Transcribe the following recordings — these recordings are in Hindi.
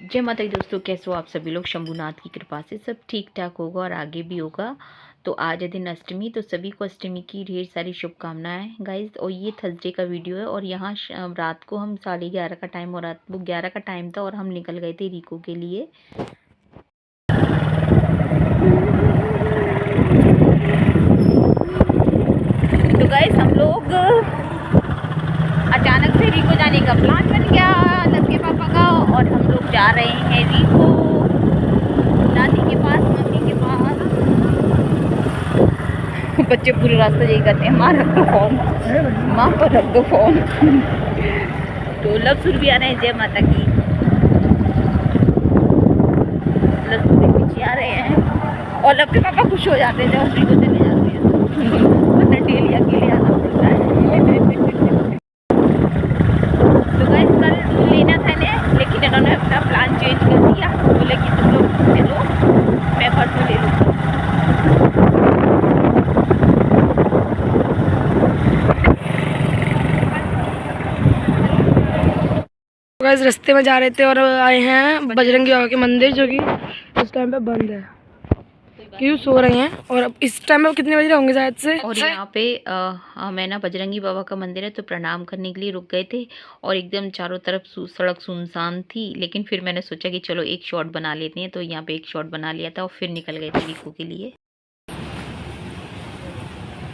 जय माता दी दोस्तों, कैसे हो आप सभी लोग। शंभुनाथ की कृपा से सब ठीक ठाक होगा और आगे भी होगा। तो आज है दिन अष्टमी, तो सभी को अष्टमी की ढेर सारी शुभकामनाएं गाइज। और ये थर्सडे का वीडियो है और यहाँ रात को हम 11:30 का टाइम और रात वो 11 का टाइम था और हम निकल गए थे रिको के लिए। तो गाइज हम लोग अचानक से रिको जाने का प्लान बन गया लड़के पापा का और हम लोग जा रहे हैं रिको दादी के पास, मम्मी के पास। बच्चे पूरे रास्ते यही कहते हैं, माँ रख दो फोन, माँ पर रख दो फोन। तो लक्ष्य भी आ रहे हैं, जय माता की। लक्ष्य पीछे आ रहे हैं और लड़के पापा खुश हो जाते हैं जब रिको चले जाते हैं, वरना डेली अकेले आना पड़ता है। तो गाइस कल लेना था इन्हें, लेकिन इन्होंने अपना प्लान चेंज कर दिया। बोले कि तुम लोग चलो, मैं परसों ले लूँगा। गाइस रास्ते में जा रहे थे और आए हैं बजरंगी बाबा के मंदिर, जो कि इस टाइम पे बंद है क्यों सो रहे हैं। और अब इस टाइम में कितने बजे होंगे शायद से। और यहाँ पे मैं ना बजरंगी बाबा का मंदिर है तो प्रणाम करने के लिए रुक गए थे और एकदम चारों तरफ सड़क सुनसान थी। लेकिन फिर मैंने सोचा कि चलो एक शॉट बना लेते हैं, तो यहाँ पे एक शॉट बना लिया था और फिर निकल गए थे रिको के लिए।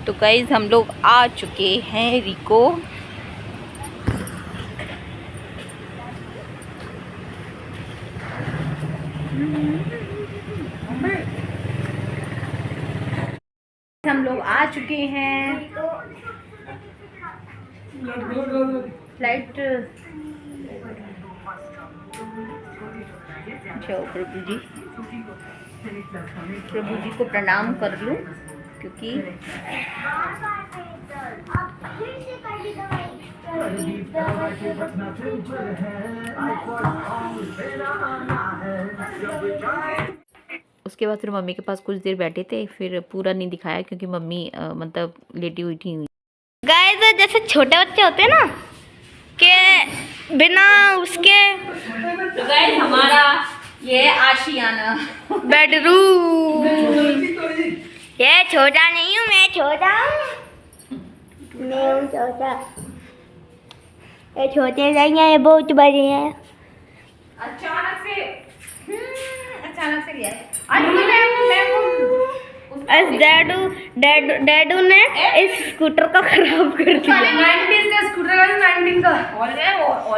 तो गाइस हम लोग आ चुके हैं रिको। हम लोग आ चुके हैं। फ्लाइट जाओ प्रभु जी को प्रणाम कर लूं, क्योंकि उसके बाद फिर मम्मी के पास कुछ देर बैठे थे। फिर पूरा नहीं दिखाया क्योंकि मम्मी मतलब लेटी हुई थी। गाइस जैसे छोटे बच्चे होते हैं ना कि बिना उसके तो गाइस हमारा ये आशियाना बेडरूम, ये छोटा नहीं हूँ मैं, छोटा हूँ छोटा। ये छोटे नहीं है, ये बहुत बड़े हैं। अचानक से लिया डैडू ने इस स्कूटर को खराब कर दिया। 19 का स्कूटर का 19 का और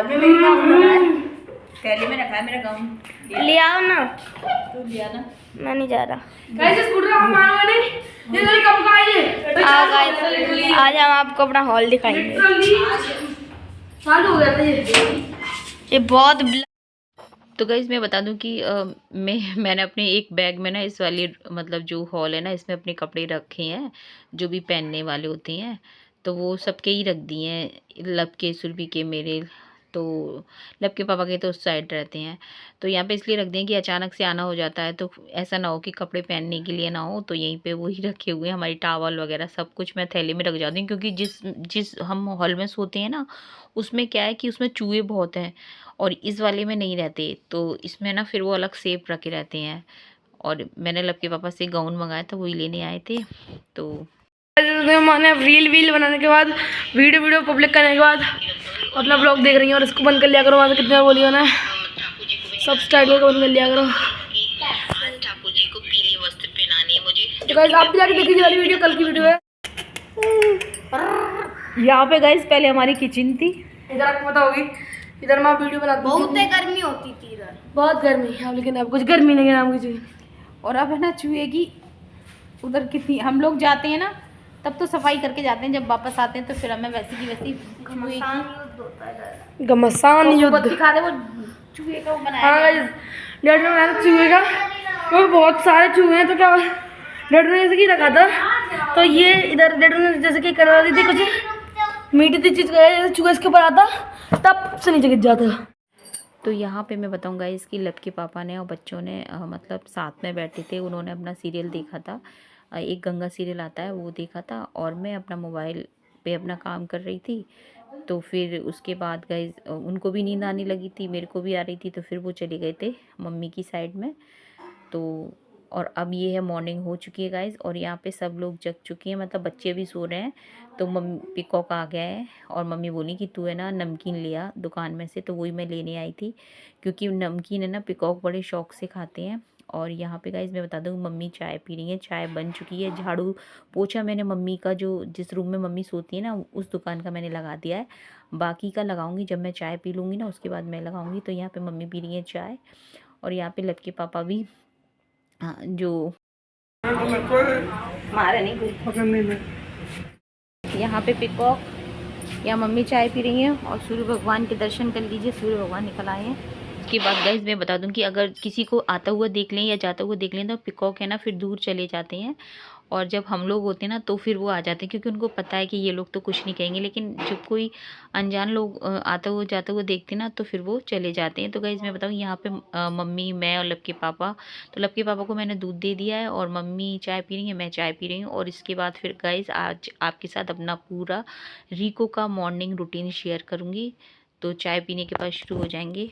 में मेरी गाउन लगा है, थैली में रखा है मेरा गाउन। ले आओ ना, तू लिया ना, मैं नहीं जा रहा। गाइस स्कूटर हम मांगा नहीं, ये जल्दी कब का आइए। आज हम आपको अपना हॉल दिखाएंगे। चालू हो गया था ये बहुत तो गाइस मैं बता दूं कि मैंने अपने एक बैग में ना इस वाली मतलब जो हॉल है ना, इसमें अपने कपड़े रखे हैं जो भी पहनने वाले होते हैं। तो वो सबके ही रख दिए हैं, लब के, सुरभि के, मेरे। तो लब के पापा के तो उस साइड रहते हैं, तो यहाँ पे इसलिए रख दिए कि अचानक से आना हो जाता है तो ऐसा ना हो कि कपड़े पहनने के लिए ना हो। तो यहीं पे वही रखे हुए हैं, हमारी टावल वगैरह सब कुछ मैं थैली में रख जाती हूँ। क्योंकि जिस जिस हम हॉल में सोते हैं ना, उसमें क्या है कि उसमें चूहे बहुत हैं और इस वाले में नहीं रहते। तो इसमें ना फिर वो अलग सेफ रखे रहते हैं। और मैंने लब के पापा से गाउन मंगाया था, वही लेने आए थे। तो मैंने रील बनाने के बाद, वीडियो पब्लिक करने के बाद अपना ब्लॉग देख रही हैं और इसको बंद कर लिया करो। वहाँ से कितने बोलियो ना, सब्सक्राइबर को बंद कर लिया करो। ठाकुर जी को पीले वस्त्र पहनानी है मुझे। तो गाइस आप भी जाके देखिए वाली वीडियो, कल की वीडियो है। यहाँ पे गाइस पहले हमारी किचन थी, इधर आपको पता होगी, इधर मैं वीडियो बनाती हूँ। बहुत गर्मी होती थी इधर, बहुत गर्मी है, लेकिन अब कुछ गर्मी नहीं है नाम की। और अब है ना चूहे की उधर कितनी, हम लोग जाते हैं ना तब तो सफाई करके जाते हैं, जब वापस आते हैं तो फिर हमें वैसी की वैसी घमासान युद्ध दिखा दे। वो चूहे का वो बनाया हाँ गाइस, डैड ने बनाया चूहे का, और बहुत सारे चूहे हैं। तो क्या डैड ने जैसे कि रखा था, तो ये इधर डैड ने जैसे कि करवा दी थी कुछ मीठी सी चीज, जैसे चूहा इसके ऊपर आता तब से नीचे गिर जाता। तो यहाँ पे मैं बताऊँगा इसकी लब के पापा ने और बच्चों ने मतलब साथ में बैठे थे, उन्होंने अपना सीरियल देखा था। एक गंगा सीरियल आता है वो देखा था और मैं अपना मोबाइल पे अपना काम कर रही थी। तो फिर उसके बाद गाइस उनको भी नींद आने लगी थी, मेरे को भी आ रही थी, तो फिर वो चले गए थे मम्मी की साइड में। तो और अब ये है मॉर्निंग हो चुकी है गाइस, और यहाँ पे सब लोग जग चुके हैं, मतलब बच्चे भी सो रहे हैं। तो मम्मी पीकॉक आ गया है और मम्मी बोली कि तू है ना नमकीन लिया दुकान में से, तो वही मैं लेने आई थी, क्योंकि नमकीन है ना पीकॉक बड़े शौक से खाते हैं। और यहाँ पे गाइस मैं बता दूँ मम्मी चाय पी रही है, चाय बन चुकी है। झाड़ू पोछा मैंने मम्मी का जो जिस रूम में मम्मी सोती है ना उस दुकान का मैंने लगा दिया है, बाकी का लगाऊंगी जब मैं चाय पी लूँगी ना उसके बाद मैं लगाऊंगी। तो यहाँ पे मम्मी पी रही है चाय, और यहाँ पे लव के पापा भी जो मारा नहीं कोई, यहाँ पे पीकॉक या मम्मी चाय पी रही हैं और सूर्य भगवान के दर्शन कर लीजिए, सूर्य भगवान निकल आए हैं। उसके बाद गाइस मैं बता दूं कि अगर किसी को आता हुआ देख लें या जाता हुआ देख लें तो पीकॉक है ना फिर दूर चले जाते हैं, और जब हम लोग होते हैं ना तो फिर वो आ जाते हैं, क्योंकि उनको पता है कि ये लोग तो कुछ नहीं कहेंगे। लेकिन जब कोई अनजान लोग आता हुआ जाता हुआ देखते हैं ना तो फिर वो चले जाते हैं। तो गाइस मैं बताऊँ यहाँ पे मम्मी, मैं और लब के पापा, तो लब के पापा को मैंने दूध दे दिया है और मम्मी चाय पी रही है, मैं चाय पी रही हूँ। और इसके बाद फिर गाइस आज आपके साथ अपना पूरा रिको का मॉर्निंग रूटीन शेयर करूँगी। तो चाय पीने के बाद शुरू हो जाएंगे।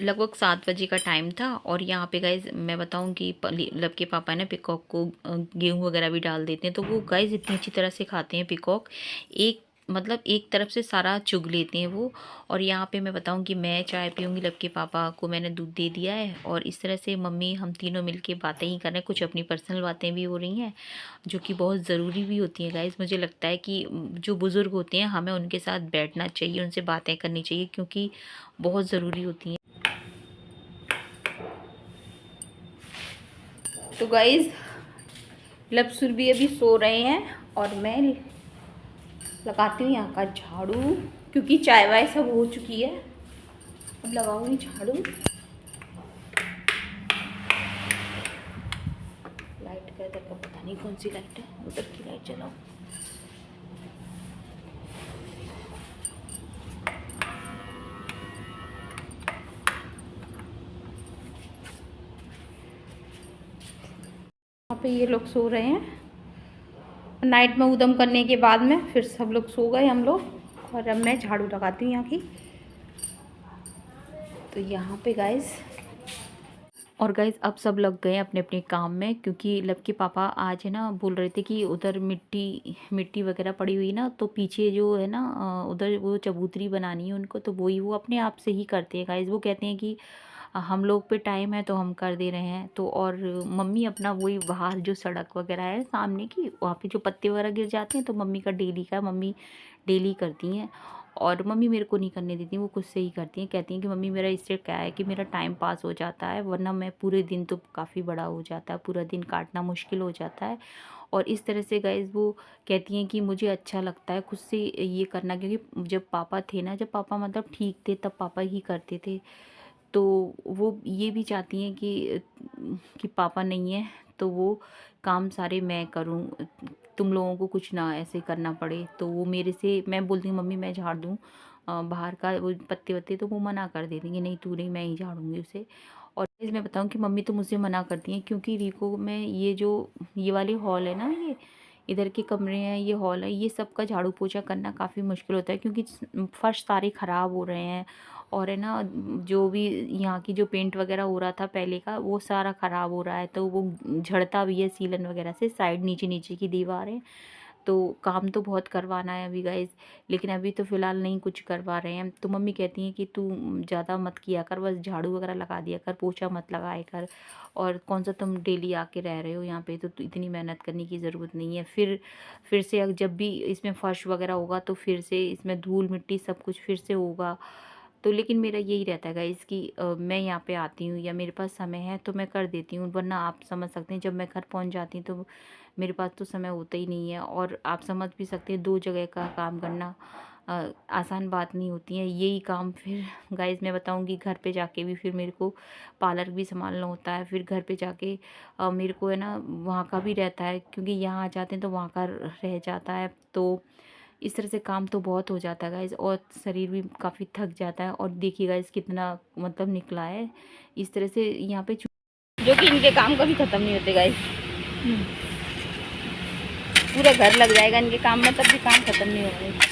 लगभग 7 बजे का टाइम था, और यहाँ पे गाइज मैं बताऊँ कि लब के पापा ने पीकॉक को गेहूँ वगैरह भी डाल देते हैं, तो वो गाइज इतनी अच्छी तरह से खाते हैं पीकॉक, एक मतलब एक तरफ से सारा चुग लेते हैं वो। और यहाँ पे मैं बताऊँ कि मैं चाय पीऊँगी, लब के पापा को मैंने दूध दे दिया है, और इस तरह से मम्मी हम तीनों मिलके बातें ही कर रहे हैं, कुछ अपनी पर्सनल बातें भी हो रही हैं जो कि बहुत ज़रूरी भी होती हैं गाइज। मुझे लगता है कि जो बुज़ुर्ग होते हैं हमें उनके साथ बैठना चाहिए, उनसे बातें करनी चाहिए, क्योंकि बहुत ज़रूरी होती हैं। तो गाइज लपसुर भी अभी सो रहे हैं, और मैं लगाती हूँ यहाँ का झाड़ू, क्योंकि चाय वाय सब हो चुकी है। अब लगाऊंगी झाड़ू। लाइट का इधर का पता नहीं कौन सी लाइट है, उधर की लाइट जलाओ। यहाँ पे ये लोग सो रहे हैं, नाइट में उदम करने के बाद में फिर सब लोग सो गए हम लोग, और अब मैं झाड़ू लगाती हूँ यहाँ की। तो यहाँ पे गाइस, और गाइस अब सब लग गए अपने अपने काम में, क्योंकि लब के पापा आज है ना बोल रहे थे कि उधर मिट्टी वगैरह पड़ी हुई ना, तो पीछे जो है ना उधर वो चबूतरी बनानी है उनको, तो वही वो अपने आप से ही करते हैं गाइस। वो कहते हैं कि हम लोग पे टाइम है तो हम कर दे रहे हैं। तो और मम्मी अपना वही बाहर जो सड़क वगैरह है सामने की, वहाँ पे जो पत्ते वगैरह गिर जाते हैं, तो मम्मी का डेली का मम्मी डेली करती हैं। और मम्मी मेरे को नहीं करने देती, वो खुद से ही करती हैं। कहती हैं कि मम्मी मेरा इससे क्या है कि मेरा टाइम पास हो जाता है, वरना मैं पूरे दिन तो काफ़ी बड़ा हो जाता है, पूरा दिन काटना मुश्किल हो जाता है। और इस तरह से गाइस वो कहती हैं कि मुझे अच्छा लगता है खुद से ये करना, क्योंकि जब पापा थे ना, जब पापा मतलब ठीक थे तब पापा ही करते थे। तो वो ये भी चाहती हैं कि पापा नहीं है तो वो काम सारे मैं करूं, तुम लोगों को कुछ ना ऐसे करना पड़े। तो वो मेरे से, मैं बोलती हूँ मम्मी मैं झाड़ दूँ बाहर का वो पत्ते वत्ते, तो वो मना कर देती हैं कि नहीं तू नहीं, मैं ही झाड़ूंगी उसे। और मैं बताऊँ कि मम्मी तो मुझसे मना करती हैं, क्योंकि रिको में ये वाले हॉल है ना, ये इधर के कमरे हैं, ये हॉल है, ये सब का झाड़ू पोछा करना काफ़ी मुश्किल होता है, क्योंकि फर्श सारे ख़राब हो रहे हैं। और है ना जो भी यहाँ की जो पेंट वगैरह हो रहा था पहले का, वो सारा ख़राब हो रहा है, तो वो झड़ता भी है सीलन वगैरह से, साइड नीचे नीचे की दीवारें। तो काम तो बहुत करवाना है अभी गाइस, लेकिन अभी तो फ़िलहाल नहीं कुछ करवा रहे हैं। तो मम्मी कहती हैं कि तू ज़्यादा मत किया कर, बस झाड़ू वगैरह लगा दिया कर, पोछा मत लगाया कर, और कौन सा तुम डेली आके रह रहे हो यहाँ पे, तो इतनी मेहनत करने की ज़रूरत नहीं है। फिर से जब भी इसमें फर्श वगैरह होगा तो फिर से इसमें धूल मिट्टी सब कुछ फिर से होगा। तो लेकिन मेरा यही रहता है गाइस कि मैं यहाँ पे आती हूँ या मेरे पास समय है तो मैं कर देती हूँ, वरना आप समझ सकते हैं जब मैं घर पहुँच जाती हूँ तो मेरे पास तो समय होता ही नहीं है। और आप समझ भी सकते हैं 2 जगह का काम करना आसान बात नहीं होती है। यही काम फिर गाइस मैं बताऊंगी घर पे जाके भी फिर मेरे को पार्लर भी संभालना होता है, फिर घर पे जाके मेरे को है ना वहाँ का भी रहता है, क्योंकि यहाँ आ जाते हैं तो वहाँ का रह जाता है। तो इस तरह से काम तो बहुत हो जाता है गाइस, और शरीर भी काफ़ी थक जाता है। और देखिए गाइस कितना मतलब निकला है इस तरह से यहाँ पे, जो कि इनके काम कभी ख़त्म नहीं होते गाइस। पूरा घर लग जाएगा इनके काम में, तब भी काम ख़त्म नहीं होगा।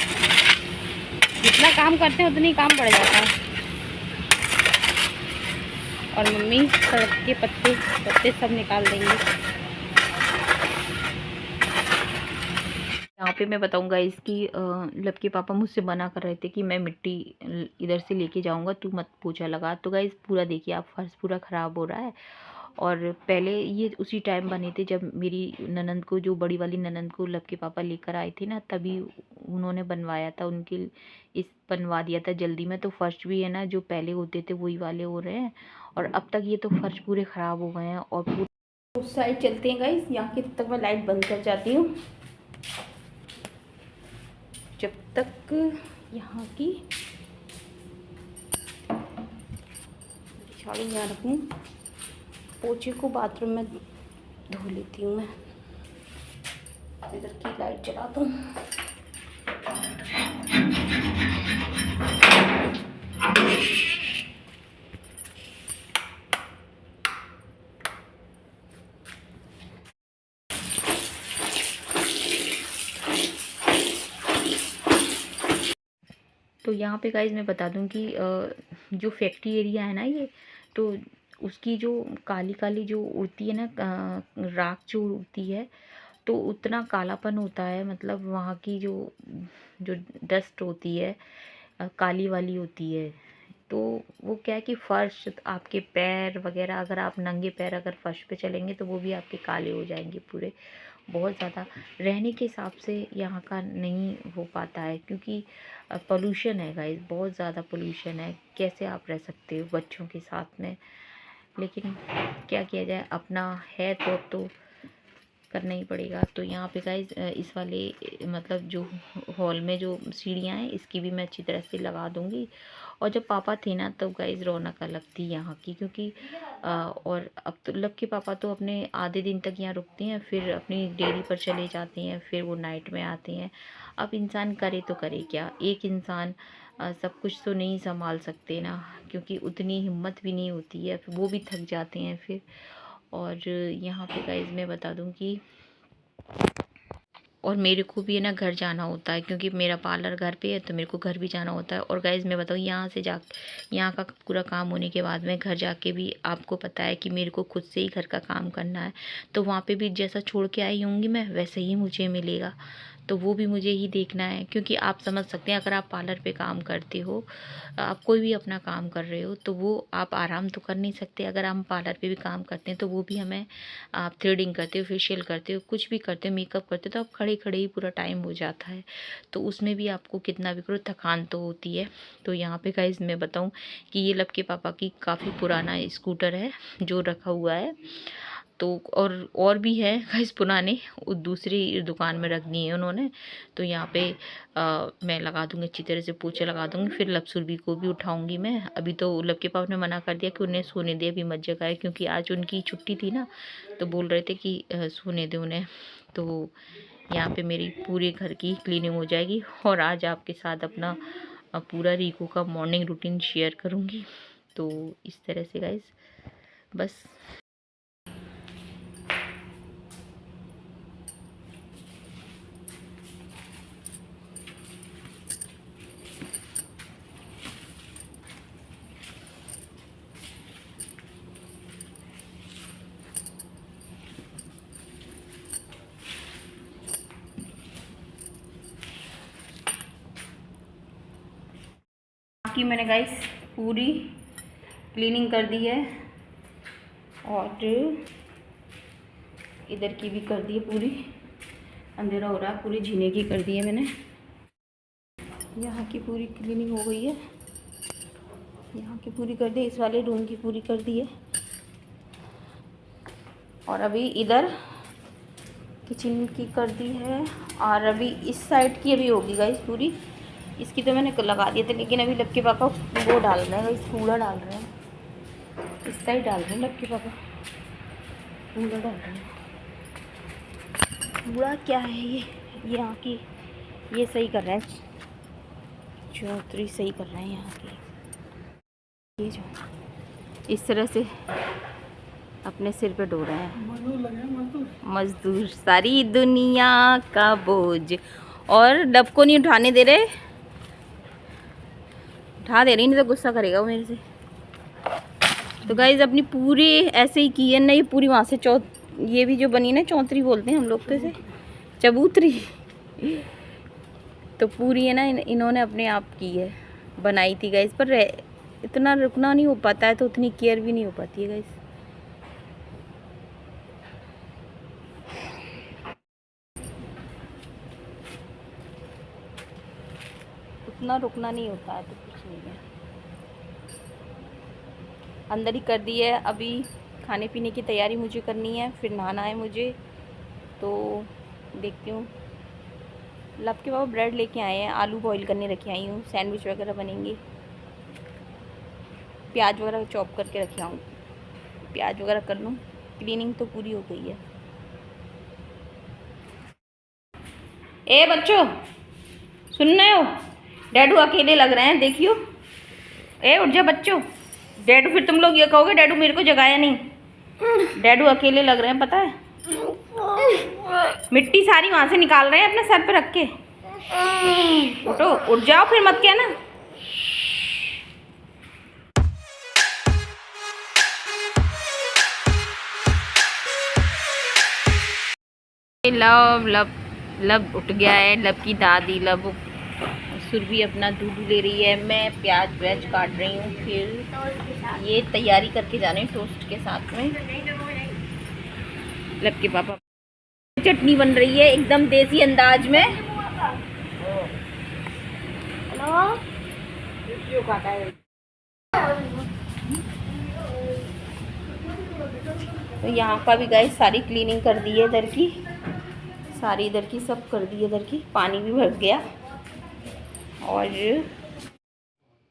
जितना काम करते हैं उतनी काम बढ़ जाता है। और मम्मी सड़क के पत्ते पत्ते सब निकाल देंगे। यहाँ पे मैं बताऊंगा इसकी लपके पापा मुझसे मना कर रहे थे कि मैं मिट्टी इधर से लेके जाऊंगा, तू मत पोछा लगा। तो गाइस पूरा देखिए आप, फर्श पूरा ख़राब हो रहा है। और पहले ये उसी टाइम बने थे जब मेरी ननंद को, जो बड़ी वाली ननंद को लपके पापा लेकर आए थे ना, तभी उन्होंने बनवाया था, उनके इस बनवा दिया था जल्दी में। तो फर्श भी है ना, जो पहले होते थे वही वाले हो रहे हैं। और अब तक ये तो फर्श पूरे ख़राब हो गए हैं। और पूरे उस साइड चलते हैं गाइस, यहाँ की तब तक मैं लाइट बंद कर जाती हूँ, जब तक यहाँ की झाड़ू यहाँ रखूँ। पोछे को बाथरूम में धो लेती हूँ मैं। इधर की लाइट जलाता हूँ। तो यहाँ पे गाइज मैं बता दूँ कि जो फैक्ट्री एरिया है ना ये, तो उसकी जो काली काली जो उड़ती है ना, राख जो उड़ती है, तो उतना कालापन होता है। मतलब वहाँ की जो जो डस्ट होती है काली वाली होती है। तो वो क्या है कि फ़र्श, आपके पैर वगैरह, अगर आप नंगे पैर अगर फर्श पे चलेंगे तो वो भी आपके काले हो जाएंगे पूरे। बहुत ज़्यादा रहने के हिसाब से यहाँ का नहीं हो पाता है, क्योंकि पोल्यूशन है गाइस, बहुत ज़्यादा पोल्यूशन है। कैसे आप रह सकते हो बच्चों के साथ में? लेकिन क्या किया जाए, अपना है तो करना ही पड़ेगा। तो यहाँ पे गाइस इस वाले मतलब जो हॉल में जो सीढ़ियाँ हैं, इसकी भी मैं अच्छी तरह से लगा दूँगी। और जब पापा थे ना, तब गाइस रौनक अलग थी यहाँ की, क्योंकि और अब तो लपके पापा तो अपने आधे दिन तक यहाँ रुकते हैं, फिर अपनी डेयरी पर चले जाते हैं, फिर वो नाइट में आते हैं। अब इंसान करे तो करे क्या, एक इंसान सब कुछ तो नहीं संभाल सकते ना, क्योंकि उतनी हिम्मत भी नहीं होती है, वो भी थक जाते हैं फिर। और यहाँ पे गाइस मैं बता दूँ कि और मेरे को भी है ना घर जाना होता है, क्योंकि मेरा पार्लर घर पे है, तो मेरे को घर भी जाना होता है। और गाइस मैं बताऊँ, यहाँ का पूरा काम होने के बाद में घर जाके भी आपको पता है कि मेरे को खुद से ही घर का काम करना है। तो वहाँ पे भी जैसा छोड़ के आई होंगी मैं, वैसे ही मुझे मिलेगा। तो वो भी मुझे ही देखना है, क्योंकि आप समझ सकते हैं, अगर आप पार्लर पे काम करते हो, आप कोई भी अपना काम कर रहे हो, तो वो आप आराम तो कर नहीं सकते। अगर हम पार्लर पे भी काम करते हैं तो वो भी हमें, आप थ्रेडिंग करते हो, फेशियल करते हो, कुछ भी करते हो, मेकअप करते हो, तो आप खड़े खड़े ही पूरा टाइम हो जाता है। तो उसमें भी आपको कितना भी करो, थकान तो होती है। तो यहाँ पे गाइस मैं बताऊँ कि ये लपके पापा की काफ़ी पुराना स्कूटर है जो रखा हुआ है। तो और भी है गाइस पुराने, वो दूसरी दुकान में रख दिए हैं उन्होंने। तो यहाँ पे मैं लगा दूँगी, अच्छी तरह से पोछे लगा दूँगी। फिर लपसुरभी को भी उठाऊँगी मैं। अभी तो लपके पापा ने मना कर दिया कि उन्हें सोने दे, अभी मत जगाए, क्योंकि आज उनकी छुट्टी थी ना, तो बोल रहे थे कि सोने दे उन्हें। तो यहाँ पे मेरी पूरे घर की क्लीनिंग हो जाएगी। और आज आपके साथ अपना पूरा रीको का मॉर्निंग रूटीन शेयर करूँगी। तो इस तरह से गाइस बस। की मैंने गाइस पूरी क्लीनिंग कर दी है, और इधर की भी कर दी है पूरी। अंधेरा हो रहा है, पूरी जीने की कर दी है मैंने। यहाँ की पूरी क्लीनिंग हो गई है, यहाँ की पूरी कर दी, इस वाले रूम की पूरी कर दी है। और अभी इधर किचन की कर दी है, और अभी इस साइड की अभी होगी गाइस पूरी। इसकी तो मैंने लगा दिए थे, लेकिन अभी लपके पापा वो डाल रहे हैं, इस कूड़ा डाल रहे हैं, इस साइड डाल रहे हैं लपके पापा, कूड़ा डाल रहे हैं। कूड़ा क्या है ये यहाँ की, ये सही कर रहे हैं, चौधरी सही कर रहे हैं यहाँ की। ये जो इस तरह से अपने सिर पे ढो रहे हैं मजदूर, सारी दुनिया का बोझ। और डब को नहीं उठाने दे रहे, उठा दे रही, नहीं तो गुस्सा करेगा वो मेरे से। तो गाइज अपनी पूरी ऐसे ही की है ना, ये पूरी वहाँ से ये भी जो बनी ना, चौंतरी बोलते हैं हम लोग तो इसे, चबूतरी। तो पूरी है ना इन्होंने अपने आप की है, बनाई थी गाइज। पर इतना रुकना नहीं हो पाता है, तो उतनी केयर भी नहीं हो पाती है गाइज। उतना रुकना नहीं होता है तो कुछ नहीं है। अंदर ही कर दी है। अभी खाने पीने की तैयारी मुझे करनी है, फिर नहाना है मुझे। तो देखती हूँ। लब के बाबा ब्रेड लेके आए हैं, आलू बॉईल करने रखे आई हूँ, सैंडविच वगैरह बनेंगे। प्याज वगैरह चॉप करके रखे आऊँ, प्याज वगैरह कर लूँ। क्लीनिंग तो पूरी हो गई है। ए बच्चों, सुन रहे हो? डैडू अकेले लग रहे हैं, देखियो। ए उठ जा बच्चों। डैडू, फिर तुम लोग ये कहोगे डैडू मेरे को जगाया नहीं। डैडू अकेले लग रहे हैं, पता है। मिट्टी सारी वहां से निकाल रहे हैं अपने सर पे रख के। उठो, उठ जाओ, फिर मत कहना। लब लब लब उठ गया है। लब की दादी लब सुरभि अपना दूध ले रही है, मैं प्याज व्याज काट रही हूँ। फिर ये तैयारी करके जा रहे हैं टोस्ट के साथ में। लब के पापा चटनी बन रही है एकदम देसी अंदाज में। तो यहाँ का भी गाइस सारी क्लीनिंग कर दी है, इधर की सारी, इधर की सब कर दी है। इधर की पानी भी भर गया। और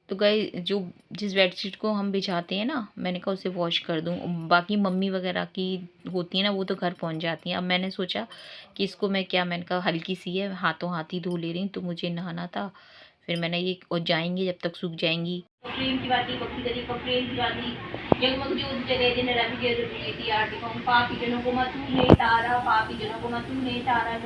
तो गाइस जो जिस बेडशीट को हम बिछाते हैं ना, मैंने कहा उसे वॉश कर दूं। बाकी मम्मी वगैरह की होती है ना, वो तो घर पहुंच जाती हैं। अब मैंने सोचा कि इसको मैं क्या, मैंने कहा हल्की सी है, हाथों हाथ ही धो ले रही हूँ। तो मुझे नहाना था, फिर मैंने ये, और जाएंगी जब तक सूख जाएंगी। प्रेम की बाती बक्की करी प्रेम की बाती जगमग ज्योत जले दिन रवि जय आरती कहूँ पापी जनों को मत नहीं तारा, पापी जनों को मत नहीं तारा,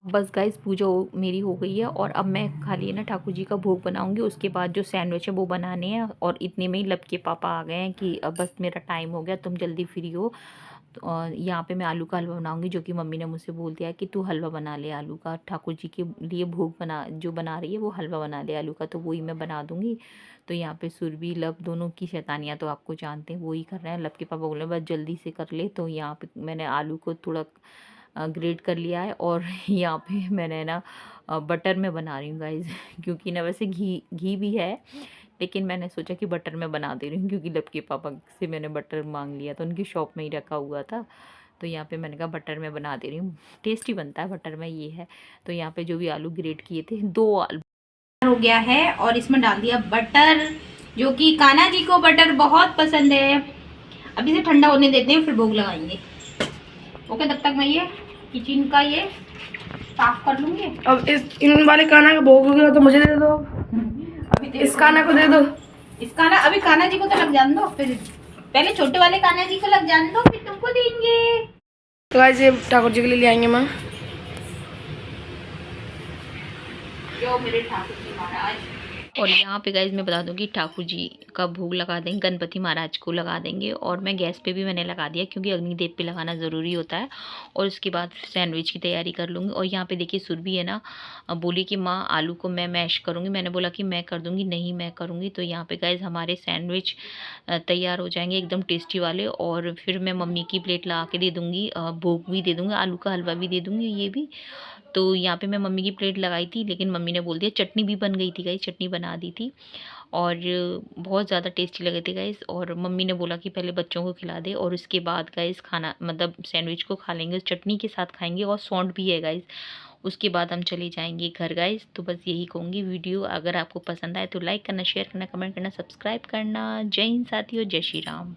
बस गाइस पूजा मेरी हो गई है। और अब मैं खाली है ना ठाकुर जी का भोग बनाऊंगी। उसके बाद जो सैंडविच है वो बनाने हैं। और इतने में ही लब के पापा आ गए हैं कि अब बस मेरा टाइम हो गया, तुम जल्दी फ्री हो। तो और यहाँ पे मैं आलू का हलवा बनाऊंगी, जो कि मम्मी ने मुझसे बोल दिया कि तू हलवा बना ले आलू का, ठाकुर जी के लिए भोग बना, जो बना रही है वो हलवा बना ले आलू का। तो वही मैं बना दूंगी। तो यहाँ पे सुरभि लब दोनों की शैतानियाँ तो आपको जानते हैं, वो ही कर रहे हैं। लब के पापा बोले बस जल्दी से कर ले। तो यहाँ पे मैंने आलू को थोड़ा ग्रेट कर लिया है। और यहाँ पे मैंने ना बटर में बना रही हूँ गाइज, क्योंकि ना वैसे घी भी है, लेकिन मैंने सोचा कि बटर में बना दे रही हूँ, क्योंकि लब के पापा से मैंने बटर मांग लिया था, उनकी शॉप में ही रखा हुआ था। तो यहाँ पे मैंने कहा बटर में बना दे रही हूँ, टेस्टी बनता है बटर में, ये है। तो यहाँ पे जो भी आलू ग्रेट किए थे, 2 आलू हो गया है। और इसमें डाल दिया बटर, जो कि कान्हा जी को बटर बहुत पसंद है। अभी से ठंडा होने देते हैं, फिर भोग लगाएंगे। ओके, तब तक मैं ये किचन का ये साफ कर लूँगी। अब इन वाले कान्हा का भोग हो गया तो मुझे दे दो। अभी इस कान्हा को दे दो। इस कान्हा, अभी कान्हा जी को तो लग जाने दो, फिर पहले छोटे वाले कान्हा जी को लग जाने दो, फिर तुमको देंगे। तो गाइस ये ठाकुर जी के लिए ले आएंगे माँ, जो मेरे ठाकुर जी महाराज। और यहाँ पे गाइज मैं बता दूँ कि ठाकुर जी का भोग लगा देंगे, गणपति महाराज को लगा देंगे। और मैं गैस पे भी मैंने लगा दिया, क्योंकि अग्निदेव पे लगाना ज़रूरी होता है। और उसके बाद सैंडविच की तैयारी कर लूँगी। और यहाँ पे देखिए सुरभि है ना, बोली कि माँ आलू को मैं मैश करूँगी। मैंने बोला कि मैं कर दूँगी, नहीं मैं करूँगी। तो यहाँ पे गाइज हमारे सैंडविच तैयार हो जाएंगे एकदम टेस्टी वाले। और फिर मैं मम्मी की प्लेट ला के दे दूँगी, भोग भी दे दूँगी, आलू का हलवा भी दे दूँगी, ये भी। तो यहाँ पे मैं मम्मी की प्लेट लगाई थी, लेकिन मम्मी ने बोल दिया, चटनी भी बन गई थी गाइस, चटनी बना दी थी। और बहुत ज़्यादा टेस्टी लगे थे गाइस। और मम्मी ने बोला कि पहले बच्चों को खिला दे, और उसके बाद गाइस खाना, मतलब सैंडविच को खा लेंगे, चटनी के साथ खाएंगे। और सौंठ भी है गाइस। उसके बाद हम चले जाएंगे घर गाइस। तो बस यही कहूँगी, वीडियो अगर आपको पसंद आए तो लाइक करना, शेयर करना, कमेंट करना, सब्सक्राइब करना। जय हिंद साथियों, जय श्री राम।